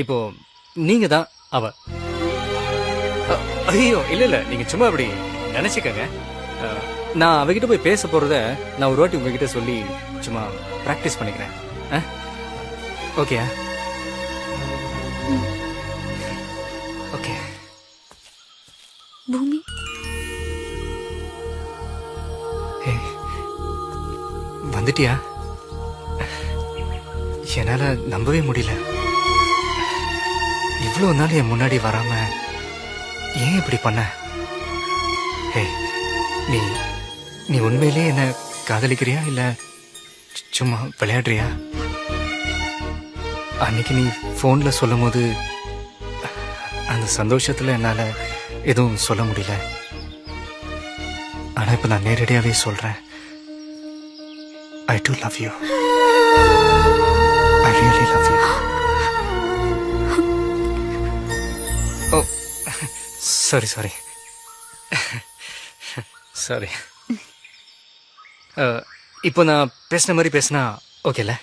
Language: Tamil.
இப்போ நீங்க தான் அவ. ஐயோ இல்ல இல்ல, நீங்க சும்மா அப்படி நினைச்சுக்கங்க. நான் அவகிட்ட போய் பேச போறத நான் ஒரு வாட்டி உங்ககிட்ட சொல்லி சும்மா பிராக்டிஸ் பண்ணிக்கிறேன். Okay okay. பூமி, வந்துட்டியா? என்னால நம்பவே முடியல. இவ்வளவு நாள் என் முன்னாடி வராம ஏன் இப்படி பண்ண? நீ நீ உண்மையிலேயே என்ன காதலிக்கிறியா இல்ல சும்மா விளையாடுறியா? அன்னைக்கு நீ போன்ல சொல்லும் போது அந்த சந்தோஷத்துல என்னால எதுவும் சொல்ல முடியல. ஆனா இப்ப நான் நேரடியாவே சொல்றேன். I do love you. I really love you. Oh, sorry. Sorry. இப்போ நான் பேசின மாதிரி பேசினா ஓகேல?